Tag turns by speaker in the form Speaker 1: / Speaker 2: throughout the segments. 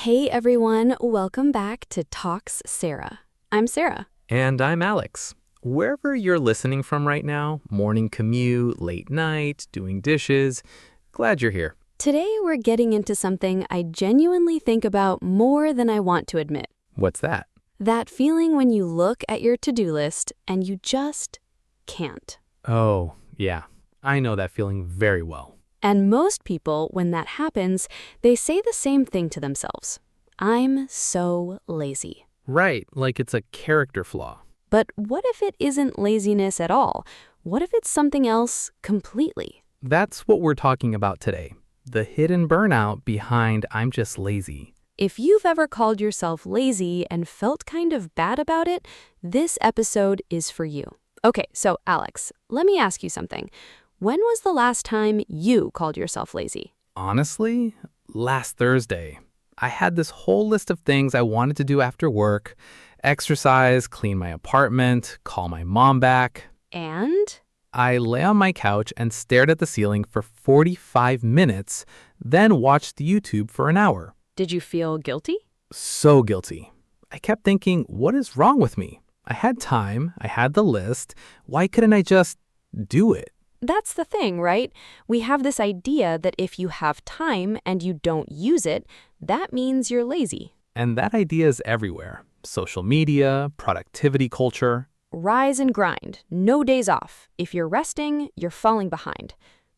Speaker 1: Hey everyone, welcome back to Talks Sarah. I'm Sarah.
Speaker 2: And I'm Alex. Wherever you're listening from right now, morning commute, late night, doing dishes, glad you're here.
Speaker 1: Today we're getting into something I genuinely think about more than I want to admit.
Speaker 2: What's that?
Speaker 1: That feeling when you look at your to-do list and you just can't.
Speaker 2: Oh, yeah. I know that feeling very well.
Speaker 1: And most people, when that happens, they say the same thing to themselves. I'm so lazy.
Speaker 2: Right, like it's a character flaw.
Speaker 1: But what if it isn't laziness at all? What if it's something else completely?
Speaker 2: That's what we're talking about today. The hidden burnout behind I'm just lazy.
Speaker 1: If you've ever called yourself lazy and felt kind of bad about it, this episode is for you. Okay, so Alex, let me ask you something. When was the last time you called yourself lazy?
Speaker 2: Honestly, last Thursday, I had this whole list of things I wanted to do after work: exercise, clean my apartment, call my mom back.
Speaker 1: And?
Speaker 2: I lay on my couch and stared at the ceiling for 45 minutes, then watched YouTube for an hour.
Speaker 1: Did you feel guilty?
Speaker 2: So guilty. I kept thinking, what is wrong with me? I had time, I had the list. Why couldn't I just do it?
Speaker 1: That's the thing, right? We have this idea that if you have time and you don't use it, that means you're lazy.
Speaker 2: And that idea is everywhere. Social media, productivity culture.
Speaker 1: Rise and grind, no days off. If you're resting, you're falling behind,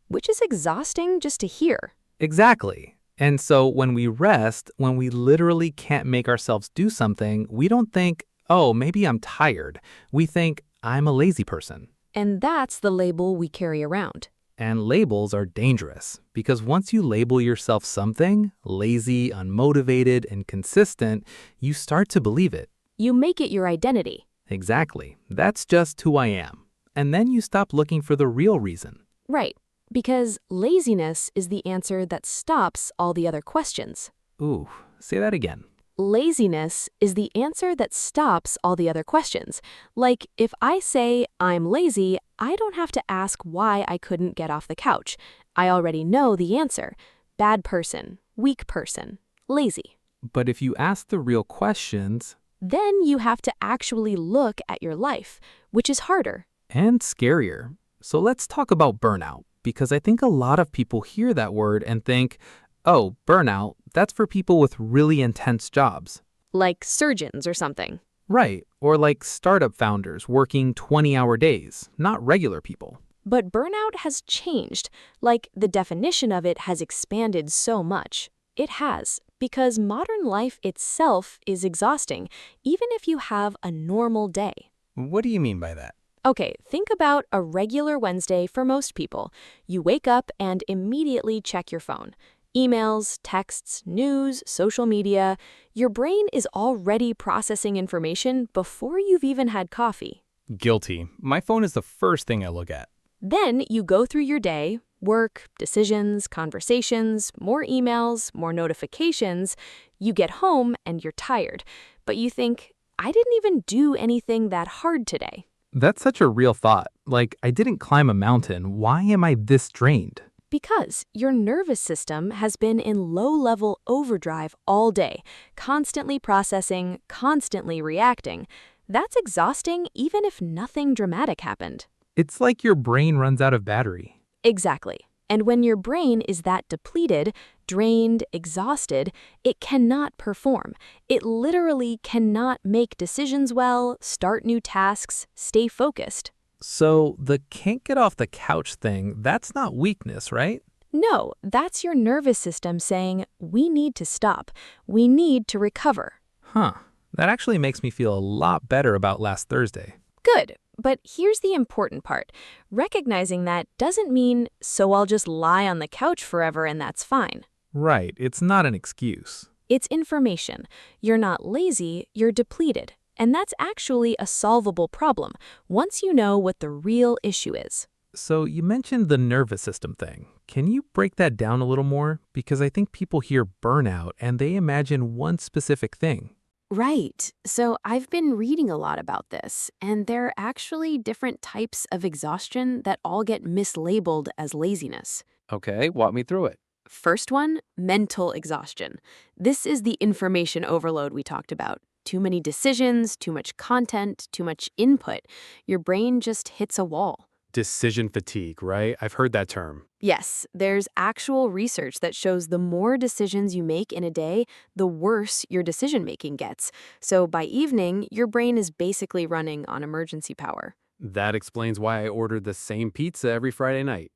Speaker 1: which is exhausting just to hear.
Speaker 2: Exactly. And so when we rest, when we literally can't make ourselves do something, we don't think, oh, maybe I'm tired. We think, I'm a lazy person.
Speaker 1: And that's the label we carry around.
Speaker 2: And labels are dangerous because once you label yourself something, lazy, unmotivated, inconsistent, you start to believe it.
Speaker 1: You make it your identity.
Speaker 2: Exactly. That's just who I am. And then you stop looking for the real reason.
Speaker 1: Right, because laziness is the answer that stops all the other questions.
Speaker 2: Ooh, say that again.
Speaker 1: Laziness is the answer that stops all the other questions. Like, if I say I'm lazy, I don't have to ask why I couldn't get off the couch. I already know the answer. Bad person, weak person, lazy.
Speaker 2: But if you ask the real questions,
Speaker 1: Then you have to actually look at your life, which is harder.
Speaker 2: and scarier. So let's talk about burnout, because I think a lot of people hear that word and think, oh, burnout, that's for people with really intense jobs.
Speaker 1: Like surgeons or something.
Speaker 2: Right, or like startup founders working 20-hour days, not regular people.
Speaker 1: But burnout has changed. Like, the definition of it has expanded so much. It has, because modern life itself is exhausting, even if you have a normal day.
Speaker 2: What do you mean by that?
Speaker 1: Okay, think about a regular Wednesday for most people. You wake up and immediately check your phone. Emails, texts, news, social media. Your brain is already processing information before you've even had coffee.
Speaker 2: Guilty. My phone is the first thing I look at.
Speaker 1: Then you go through your day, work, decisions, conversations, more emails, more notifications. You get home and you're tired, but you think, I didn't even do anything that hard today.
Speaker 2: That's such a real thought. Like, I didn't climb a mountain. Why am I this drained?
Speaker 1: Because your nervous system has been in low-level overdrive all day, constantly processing, constantly reacting. That's exhausting even if nothing dramatic happened.
Speaker 2: It's like your brain runs out of battery.
Speaker 1: Exactly. And when your brain is that depleted, drained, exhausted, it cannot perform. It literally cannot make decisions well, start new tasks, stay focused.
Speaker 2: So the can't get off the couch thing, that's not weakness, right?
Speaker 1: No, that's your nervous system saying, we need to stop. We need to recover.
Speaker 2: Huh. That actually makes me feel a lot better about last Thursday.
Speaker 1: Good. But here's the important part. Recognizing that doesn't mean, so I'll just lie on the couch forever and that's fine.
Speaker 2: Right, it's not an excuse.
Speaker 1: It's information. You're not lazy, you're depleted. And that's actually a solvable problem, once you know what the real issue is.
Speaker 2: So you mentioned the nervous system thing. Can you break that down a little more? Because I think people hear burnout and they imagine one specific thing.
Speaker 1: Right. So I've been reading a lot about this, and there are actually different types of exhaustion that all get mislabeled as laziness.
Speaker 2: Okay, walk me through it.
Speaker 1: First one, mental exhaustion. This is the information overload we talked about. Too many decisions, too much content, too much input. Your brain just hits a wall.
Speaker 3: Decision fatigue, right? I've heard that term.
Speaker 1: Yes, there's actual research that shows the more decisions you make in a day, the worse your decision making gets. So by evening, your brain is basically running on emergency power.
Speaker 3: That explains why I ordered the same pizza every Friday night.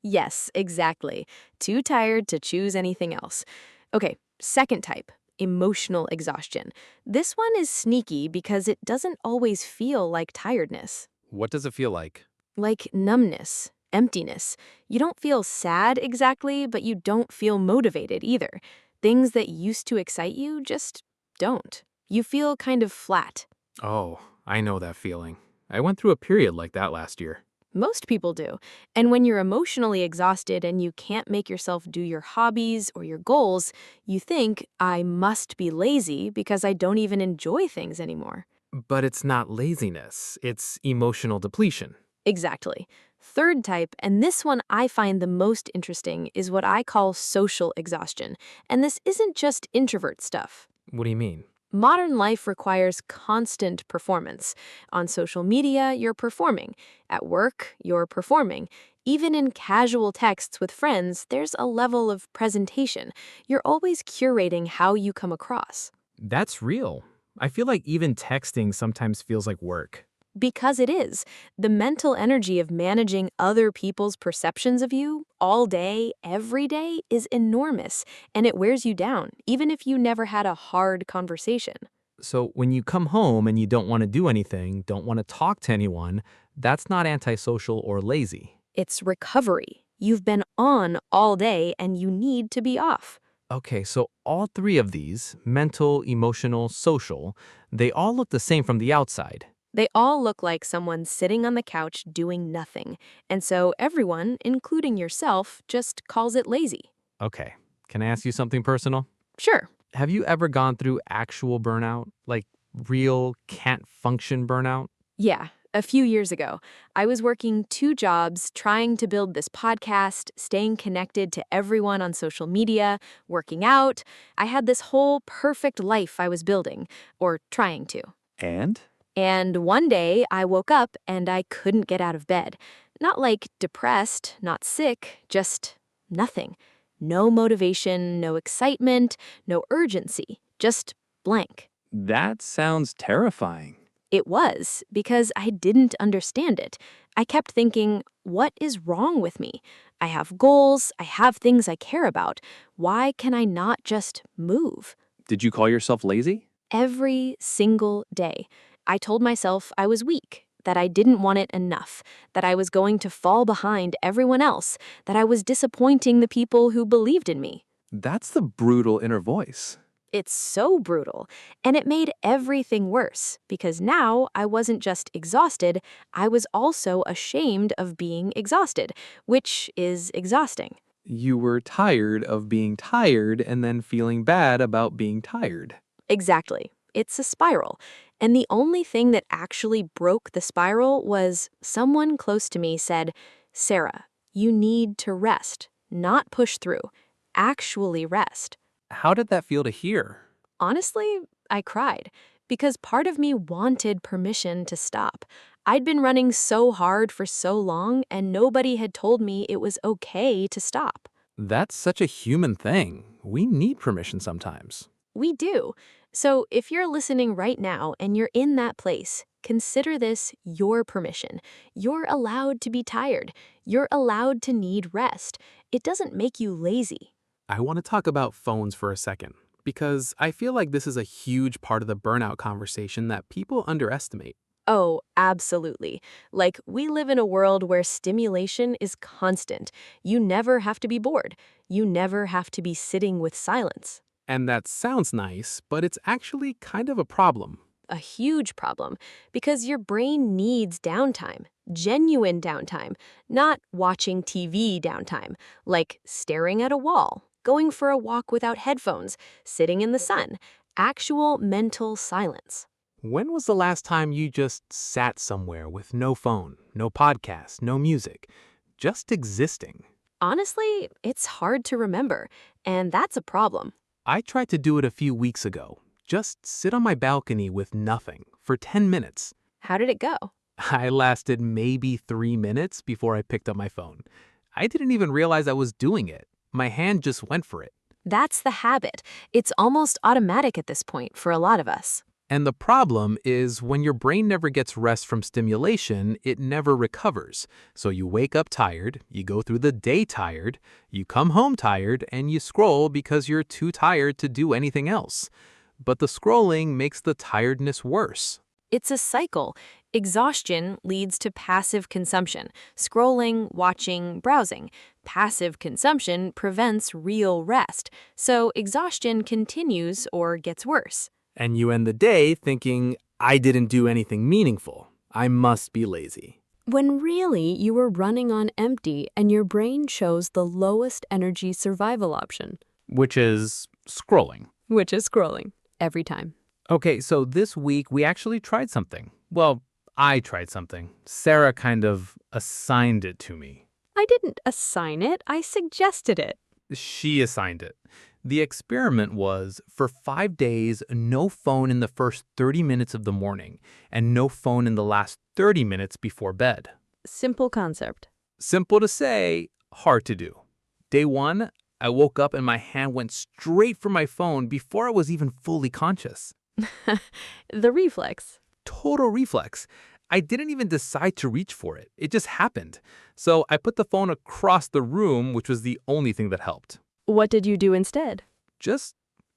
Speaker 1: Yes, exactly. Too tired to choose anything else. Okay, second type, emotional exhaustion. This one is sneaky because it doesn't always feel like tiredness.
Speaker 3: What does it feel like?
Speaker 1: Like numbness, emptiness. You don't feel sad exactly, but you don't feel motivated either. Things that used to excite you just don't. You feel kind of flat.
Speaker 3: Oh, I know that feeling. I went through a period like that last year.
Speaker 1: Most people do. And when you're emotionally exhausted and you can't make yourself do your hobbies or your goals, you think, I must be lazy because I don't even enjoy things anymore.
Speaker 3: But it's not laziness, it's emotional depletion.
Speaker 1: Exactly. Third type, and this one I find the most interesting, is what I call social exhaustion. And this isn't just introvert stuff.
Speaker 3: What do you mean?
Speaker 1: Modern life requires constant performance. On social media, you're performing. At work, you're performing. Even in casual texts with friends, there's a level of presentation. You're always curating how you come across.
Speaker 4: That's real. I feel like even texting sometimes feels like work.
Speaker 1: Because it is. The mental energy of managing other people's perceptions of you all day, every day, is enormous, and it wears you down, even if you never had a hard conversation.
Speaker 4: So when you come home and you don't want to do anything, don't want to talk to anyone, that's not antisocial or lazy.
Speaker 1: It's recovery. You've been on all day and you need to be off.
Speaker 4: Okay, so all three of these, mental, emotional, social, they all look the same from the outside.
Speaker 1: They all look like someone sitting on the couch doing nothing, and so everyone, including yourself, just calls it lazy.
Speaker 4: Okay, can I ask you something personal?
Speaker 1: Sure.
Speaker 4: Have you ever gone through actual burnout? Like real can't function burnout?
Speaker 1: Yeah, a few years ago, I was working 2 jobs, trying to build this podcast, staying connected to everyone on social media, working out. I had this whole perfect life I was building, or trying to.
Speaker 3: And?
Speaker 1: And one day, I woke up and I couldn't get out of bed. Not like depressed, not sick, just nothing. No motivation, no excitement, no urgency, just blank.
Speaker 3: That sounds terrifying.
Speaker 1: It was, because I didn't understand it. I kept thinking, what is wrong with me? I have goals, I have things I care about. Why can I not just move?
Speaker 3: Did you call yourself lazy?
Speaker 1: Every single day, I told myself I was weak, that I didn't want it enough, that I was going to fall behind everyone else, that I was disappointing the people who believed in me.
Speaker 3: That's the brutal inner voice.
Speaker 1: It's so brutal, and it made everything worse, because now I wasn't just exhausted, I was also ashamed of being exhausted, which is exhausting.
Speaker 3: You were tired of being tired and then feeling bad about being tired.
Speaker 1: Exactly. It's a spiral. And the only thing that actually broke the spiral was someone close to me said, Sarah, you need to rest, not push through. Actually rest.
Speaker 3: How did that feel to hear?
Speaker 1: Honestly, I cried because part of me wanted permission to stop. I'd been running so hard for so long and nobody had told me it was okay to stop.
Speaker 3: That's such a human thing. We need permission sometimes.
Speaker 1: We do. So if you're listening right now and you're in that place, consider this your permission. You're allowed to be tired. You're allowed to need rest. It doesn't make you lazy.
Speaker 2: I want to talk about phones for a second, because I feel like this is a huge part of the burnout conversation that people underestimate.
Speaker 1: Oh, absolutely. Like, we live in a world where stimulation is constant. You never have to be bored. You never have to be sitting with silence.
Speaker 2: And that sounds nice, but it's actually kind of a problem.
Speaker 1: A huge problem, because your brain needs downtime, genuine downtime, not watching TV downtime, like staring at a wall, going for a walk without headphones, sitting in the sun, actual mental silence.
Speaker 2: When was the last time you just sat somewhere with no phone, no podcast, no music, just existing?
Speaker 1: Honestly, it's hard to remember, and that's a problem.
Speaker 2: I tried to do it a few weeks ago. Just sit on my balcony with nothing for 10 minutes.
Speaker 1: How did it go?
Speaker 2: I lasted maybe 3 minutes before I picked up my phone. I didn't even realize I was doing it. My hand just went for it.
Speaker 1: That's the habit. It's almost automatic at this point for a lot of us.
Speaker 2: And the problem is when your brain never gets rest from stimulation, it never recovers. So you wake up tired, you go through the day tired, you come home tired, and you scroll because you're too tired to do anything else. But the scrolling makes the tiredness worse.
Speaker 1: It's a cycle. Exhaustion leads to passive consumption, scrolling, watching, browsing. Passive consumption prevents real rest, so exhaustion continues or gets worse.
Speaker 2: And you end the day thinking, I didn't do anything meaningful. I must be lazy.
Speaker 1: When really you were running on empty and your brain chose the lowest energy survival option,
Speaker 2: Which is scrolling.
Speaker 1: which is scrolling every time.
Speaker 2: Okay, so this week we actually tried something. Well, I tried something. Sarah kind of assigned it to me.
Speaker 1: I didn't assign it, I suggested it.
Speaker 2: She assigned it. The experiment was for 5 days, no phone in the first 30 minutes of the morning, and no phone in the last 30 minutes before bed.
Speaker 1: Simple concept.
Speaker 2: Simple to say, hard to do. Day 1, I woke up and my hand went straight for my phone before I was even fully conscious.
Speaker 1: The reflex.
Speaker 2: Total reflex. I didn't even decide to reach for it. It just happened. So I put the phone across the room, which was the only thing that helped.
Speaker 1: What did you do instead?
Speaker 2: Just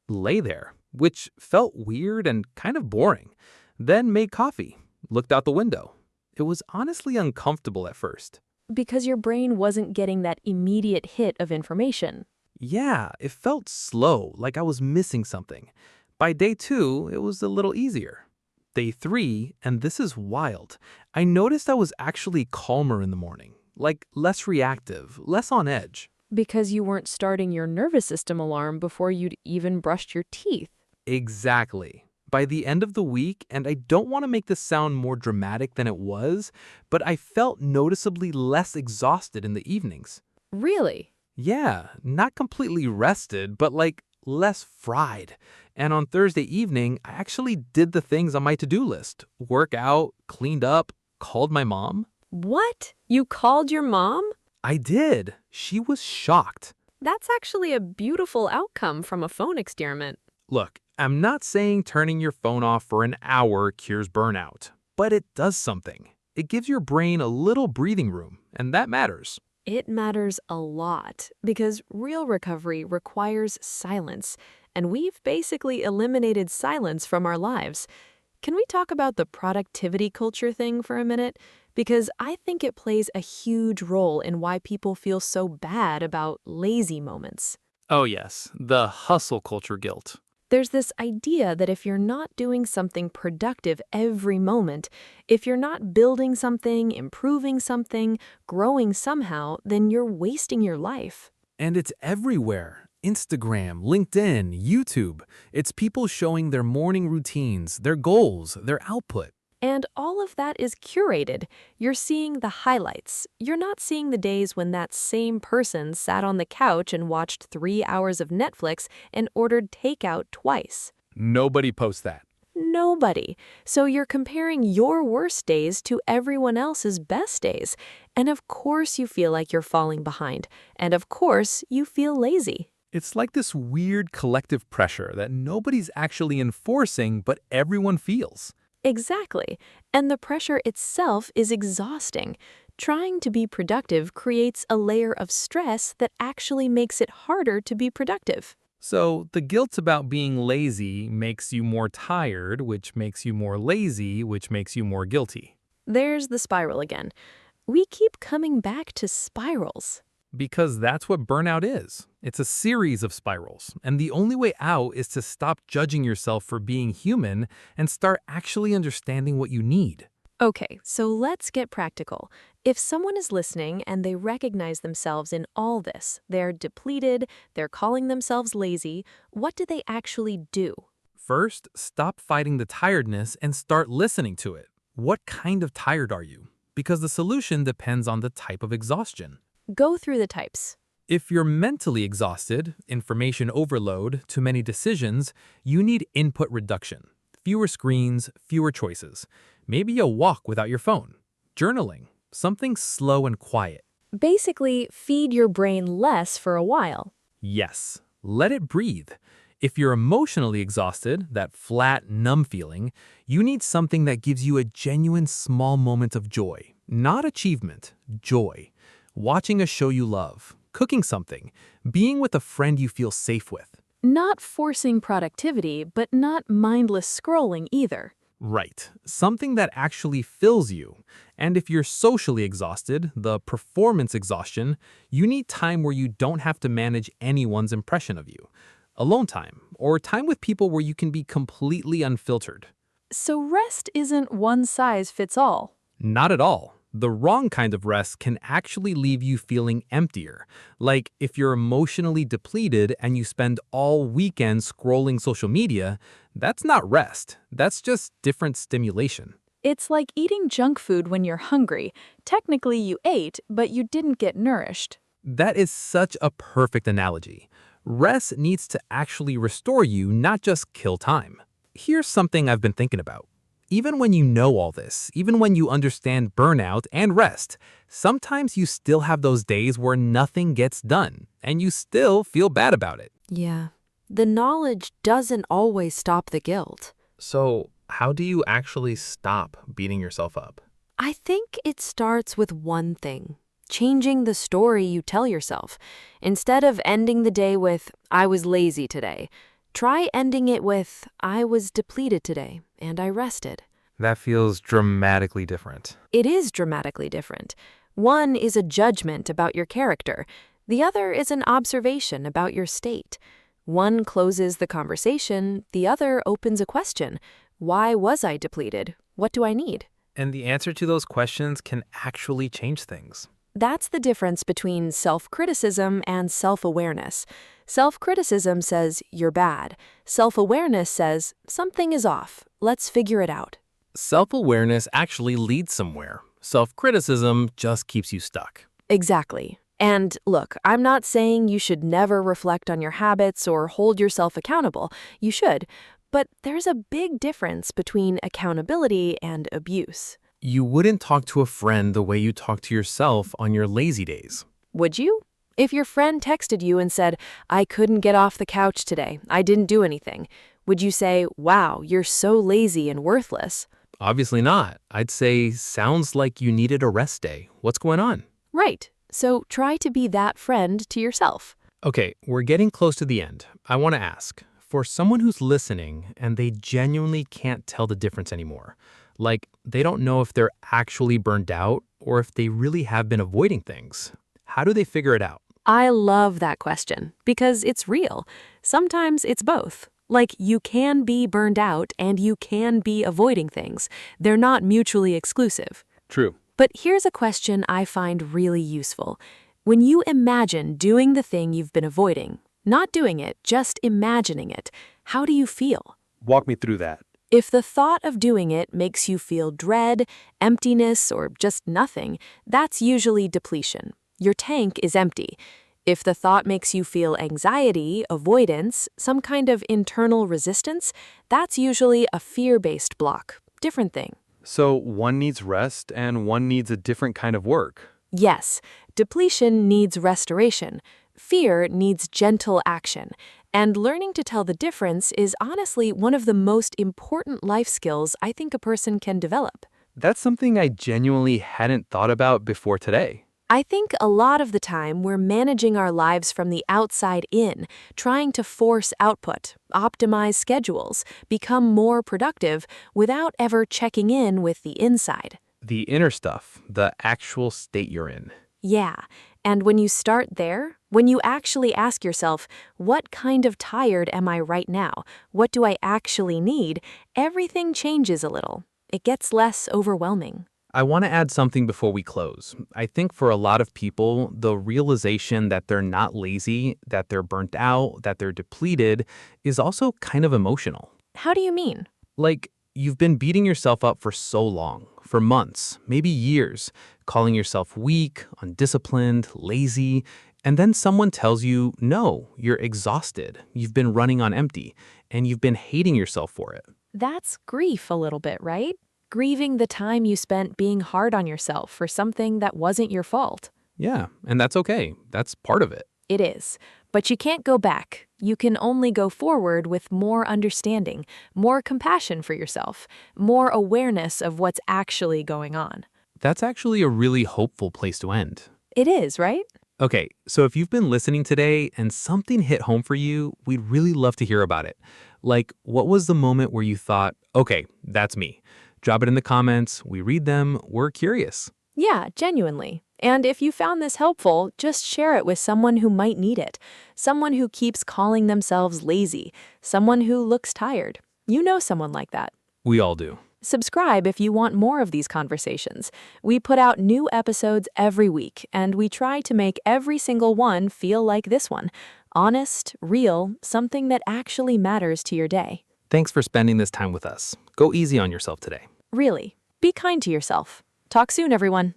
Speaker 2: lay there, which felt weird and kind of boring. Then made coffee, looked out the window. It was honestly uncomfortable at first.
Speaker 1: Because your brain wasn't getting that immediate hit of information.
Speaker 2: Yeah, it felt slow, like I was missing something. By day 2, it was a little easier. Day 3, and this is wild, I noticed I was actually calmer in the morning, like less reactive, less on edge.
Speaker 1: Because you weren't starting your nervous system alarm before you'd even brushed your teeth.
Speaker 2: Exactly. By the end of the week, and I don't want to make this sound more dramatic than it was, but I felt noticeably less exhausted in the evenings.
Speaker 1: Really?
Speaker 2: Yeah, not completely rested, but like less fried. And on Thursday evening, I actually did the things on my to-do list. Work out, cleaned up, called my mom.
Speaker 1: What? You called your mom?
Speaker 2: I did. She was shocked.
Speaker 1: That's actually a beautiful outcome from a phone experiment.
Speaker 2: Look, I'm not saying turning your phone off for an hour cures burnout, but it does something. It gives your brain a little breathing room, and that matters.
Speaker 1: It matters a lot because real recovery requires silence, and we've basically eliminated silence from our lives. Can we talk about the productivity culture thing for a minute? Because I think it plays a huge role in why people feel so bad about lazy moments.
Speaker 2: Oh yes, the hustle culture guilt.
Speaker 1: There's this idea that if you're not doing something productive every moment, if you're not building something, improving something, growing somehow, then you're wasting your life.
Speaker 2: And it's everywhere. Instagram, LinkedIn, YouTube. It's people showing their morning routines, their goals, their output.
Speaker 1: And all of that is curated. You're seeing the highlights. You're not seeing the days when that same person sat on the couch and watched 3 hours of Netflix and ordered takeout twice.
Speaker 2: Nobody posts that.
Speaker 1: Nobody. So you're comparing your worst days to everyone else's best days. And of course you feel like you're falling behind. And of course you feel lazy.
Speaker 2: It's like this weird collective pressure that nobody's actually enforcing, but everyone feels.
Speaker 1: Exactly. And the pressure itself is exhausting. Trying to be productive creates a layer of stress that actually makes it harder to be productive.
Speaker 2: So the guilt about being lazy makes you more tired, which makes you more lazy, which makes you more guilty.
Speaker 1: There's the spiral again. We keep coming back to spirals.
Speaker 2: Because that's what burnout is. It's a series of spirals, and the only way out is to stop judging yourself for being human and start actually understanding what you need.
Speaker 1: Okay, so let's get practical. If someone is listening and they recognize themselves in all this, they're depleted, they're calling themselves lazy, what do they actually do?
Speaker 2: First, stop fighting the tiredness and start listening to it. What kind of tired are you? Because the solution depends on the type of exhaustion.
Speaker 1: Go through the types.
Speaker 4: If you're mentally exhausted, information overload, too many decisions, you need input reduction. Fewer screens, fewer choices. Maybe a walk without your phone. Journaling. Something slow and quiet.
Speaker 1: Basically, feed your brain less for a while.
Speaker 4: Yes, let it breathe. If you're emotionally exhausted, that flat, numb feeling, you need something that gives you a genuine small moment of joy. Not achievement, joy. Watching a show you love, cooking something, being with a friend you feel safe with.
Speaker 1: Not forcing productivity, but not mindless scrolling either.
Speaker 4: Right, something that actually fills you. And if you're socially exhausted, the performance exhaustion, you need time where you don't have to manage anyone's impression of you. Alone time, or time with people where you can be completely unfiltered.
Speaker 1: So rest isn't one size fits all.
Speaker 4: Not at all. The wrong kind of rest can actually leave you feeling emptier. Like if you're emotionally depleted and you spend all weekend scrolling social media, that's not rest. That's just different stimulation.
Speaker 1: It's like eating junk food when you're hungry. Technically you ate, but you didn't get nourished.
Speaker 4: That is such a perfect analogy. Rest needs to actually restore you, not just kill time. Here's something I've been thinking about. Even when you know all this, even when you understand burnout and rest, sometimes you still have those days where nothing gets done, and you still feel bad about it.
Speaker 1: Yeah. The knowledge doesn't always stop the guilt.
Speaker 2: So, how do you actually stop beating yourself up?
Speaker 1: I think it starts with one thing. Changing the story you tell yourself. Instead of ending the day with, I was lazy today, try ending it with, I was depleted today, and I rested.
Speaker 3: That feels dramatically different.
Speaker 1: It is dramatically different. One is a judgment about your character. The other is an observation about your state. One closes the conversation, the other opens a question. Why was I depleted? What do I need?
Speaker 3: And the answer to those questions can actually change things.
Speaker 1: That's the difference between self-criticism and self-awareness. Self-criticism says, you're bad. Self-awareness says, something is off. Let's figure it out.
Speaker 2: Self-awareness actually leads somewhere. Self-criticism just keeps you stuck.
Speaker 1: Exactly. And look, I'm not saying you should never reflect on your habits or hold yourself accountable. You should. But there's a big difference between accountability and abuse.
Speaker 2: You wouldn't talk to a friend the way you talk to yourself on your lazy days.
Speaker 1: Would you? If your friend texted you and said, I couldn't get off the couch today, I didn't do anything, would you say, wow, you're so lazy and worthless?
Speaker 2: Obviously not. I'd say, sounds like you needed a rest day. What's going on?
Speaker 1: Right. So try to be that friend to yourself.
Speaker 2: Okay, we're getting close to the end. I want to ask, for someone who's listening and they genuinely can't tell the difference anymore, like they don't know if they're actually burned out or if they really have been avoiding things, how do they figure it out?
Speaker 1: I love that question because it's real. Sometimes it's both. Like you can be burned out and you can be avoiding things. They're not mutually exclusive.
Speaker 2: True.
Speaker 1: But here's a question I find really useful. When you imagine doing the thing you've been avoiding, not doing it, just imagining it, how do you feel?
Speaker 3: Walk me through that.
Speaker 1: If the thought of doing it makes you feel dread, emptiness, or just nothing, that's usually depletion. Your tank is empty. If the thought makes you feel anxiety, avoidance, some kind of internal resistance, that's usually a fear-based block. Different thing.
Speaker 3: So one needs rest and one needs a different kind of work.
Speaker 1: Yes, depletion needs restoration. Fear needs gentle action. And learning to tell the difference is honestly one of the most important life skills I think a person can develop.
Speaker 3: That's something I genuinely hadn't thought about before today.
Speaker 1: I think a lot of the time we're managing our lives from the outside in, trying to force output, optimize schedules, become more productive without ever checking in with the inside.
Speaker 3: The inner stuff, the actual state you're in.
Speaker 1: Yeah, and when you start there, when you actually ask yourself, what kind of tired am I right now? What do I actually need? Everything changes a little. It gets less overwhelming.
Speaker 2: I want to add something before we close. I think for a lot of people, the realization that they're not lazy, that they're burnt out, that they're depleted, is also kind of emotional.
Speaker 1: How do you mean?
Speaker 2: Like,
Speaker 4: You've been beating yourself up for so long, for months, maybe years, calling yourself weak, undisciplined, lazy, and then someone tells you, no, you're exhausted, you've been running on empty, and you've been hating yourself for it.
Speaker 1: That's grief a little bit, right? Grieving the time you spent being hard on yourself for something that wasn't your fault.
Speaker 4: Yeah, and that's okay. That's part of it.
Speaker 1: It is. But you can't go back. You can only go forward with more understanding, more compassion for yourself, more awareness of what's actually going on.
Speaker 4: That's actually a really hopeful place to end.
Speaker 1: It is, right?
Speaker 4: Okay, so if you've been listening today and something hit home for you, we'd really love to hear about it. Like, what was the moment where you thought, okay, that's me? Drop it in the comments. We read them. We're curious.
Speaker 1: Yeah, genuinely. And if you found this helpful, just share it with someone who might need it. Someone who keeps calling themselves lazy. Someone who looks tired. You know someone like that.
Speaker 4: We all do.
Speaker 1: Subscribe if you want more of these conversations. We put out new episodes every week, and we try to make every single one feel like this one. Honest, real, something that actually matters to your day.
Speaker 4: Thanks for spending this time with us. Go easy on yourself today.
Speaker 1: Really, be kind to yourself. Talk soon, everyone.